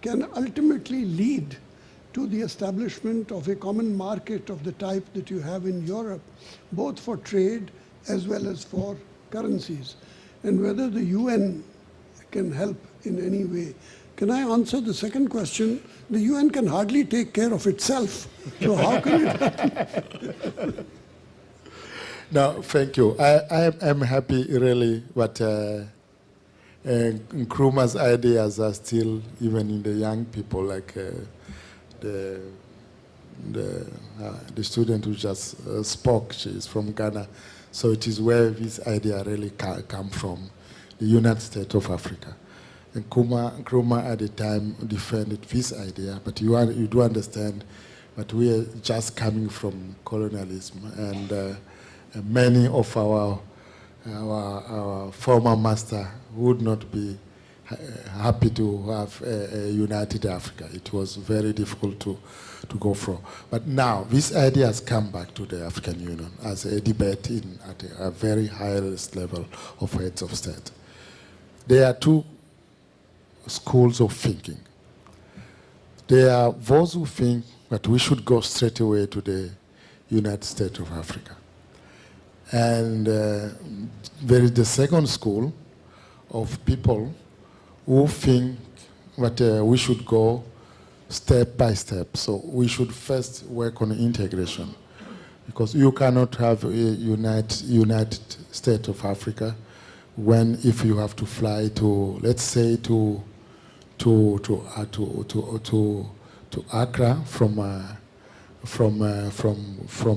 can ultimately lead to the establishment of a common market of the type that you have in Europe, both for trade as well as for currencies, and whether the UN can help in any way. Can I answer the second question? The UN can hardly take care of itself, so how can it happen? No, thank you. I'm happy really, but Nkrumah's ideas are still even in the young people, like the student who just spoke. She is from Ghana, so it is where this idea really come from, the United States of Africa. And Nkrumah at the time defended this idea, but you do understand that we are just coming from colonialism, and many of our former master would not be happy to have a united Africa. It was very difficult to go through. But now, this idea has come back to the African Union as a debate at a very highest level of heads of state. There are two schools of thinking. There are those who think that we should go straight away to the United States of Africa. And there is the second school of people who think that we should go step by step. So we should first work on integration, because you cannot have a United States of Africa when, if you have to fly to, let's say, to Accra from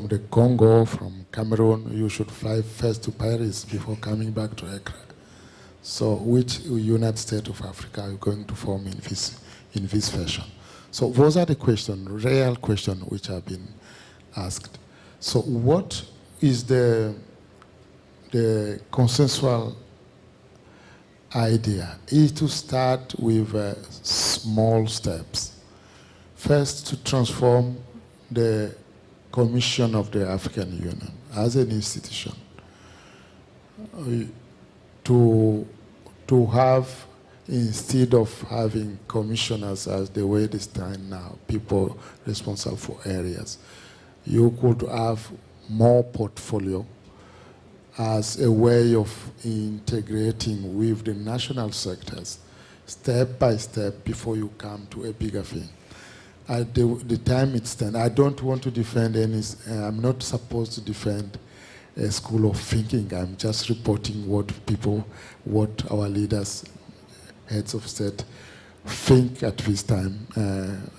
the Congo, from Cameroon, you should fly first to Paris before coming back to Accra. So which United States of Africa are you going to form in this fashion? So those are the questions, real questions, which have been asked. So what is the consensual idea? Is to start with small steps. First, to transform the Commission of the African Union as an institution, to have, instead of having commissioners as the way they stand now, people responsible for areas, you could have more portfolio as a way of integrating with the national sectors, step by step, before you come to a bigger thing. At the time it stands, I don't want to defend any, I'm not supposed to defend a school of thinking. I'm just reporting what our leaders, heads of state, think at this time.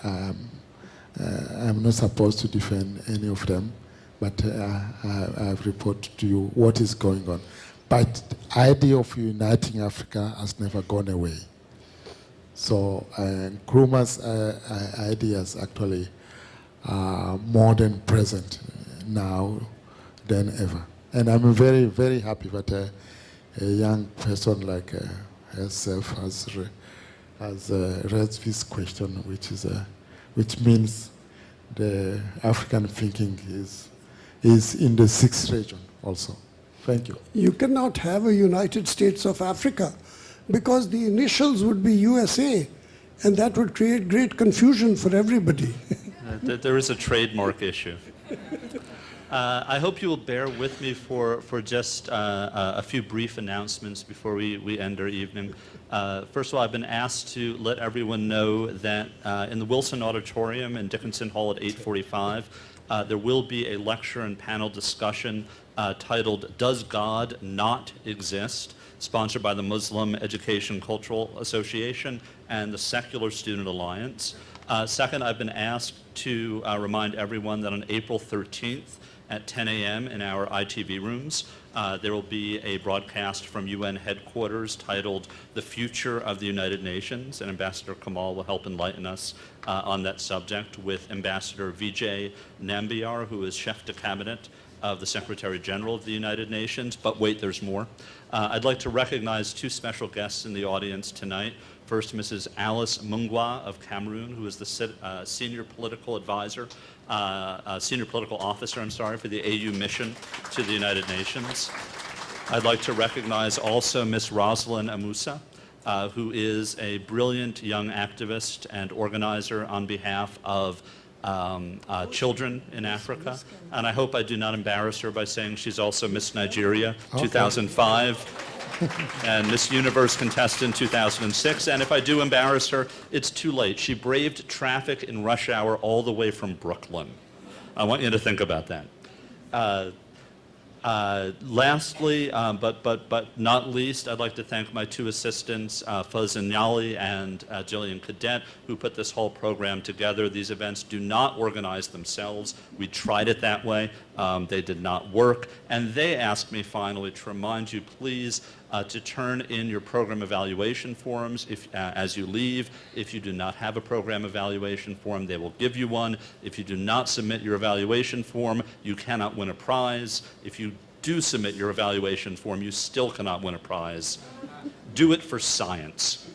I'm not supposed to defend any of them, but I've reported to you what is going on. But the idea of uniting Africa has never gone away. So Nkrumah's ideas actually are more than present now than ever. And I'm very, very happy that a young person like herself has raised this question, which means the African thinking is in the 6th region also. Thank you. You cannot have a United States of Africa, because the initials would be USA, and that would create great confusion for everybody. There is a trademark issue. I hope you will bear with me for just a few brief announcements before we end our evening. First of all, I've been asked to let everyone know that in the Wilson Auditorium in Dickinson Hall at 8:45, there will be a lecture and panel discussion titled, "Does God Not Exist?" sponsored by the Muslim Education Cultural Association and the Secular Student Alliance. Second, I've been asked to remind everyone that on April 13th at 10 a.m. in our ITV rooms, there will be a broadcast from UN headquarters titled "The Future of the United Nations," and Ambassador Kamal will help enlighten us on that subject with Ambassador Vijay Nambiar, who is Chef de Cabinet of the Secretary General of the United Nations. But wait, there's more. I'd like to recognize two special guests in the audience tonight. First, Mrs. Alice Mungwa of Cameroon, who is the senior political officer, for the AU mission to the United Nations. I'd like to recognize also Ms. Rosalind Amusa, who is a brilliant young activist and organizer on behalf of children in Africa. And I hope I do not embarrass her by saying she's also Miss Nigeria 2005 and Miss Universe contestant 2006. And if I do embarrass her, it's too late. She braved traffic in rush hour all the way from Brooklyn. I want you to think about that. Lastly, but not least, I'd like to thank my two assistants, Fuzz Nyali and Jillian Cadet, who put this whole program together. These events do not organize themselves. We tried it that way. They did not work. And they asked me finally to remind you, please, to turn in your program evaluation forms as you leave. If you do not have a program evaluation form, they will give you one. If you do not submit your evaluation form, you cannot win a prize. If you do submit your evaluation form, you still cannot win a prize. Do it for science.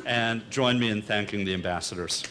And join me in thanking the ambassadors.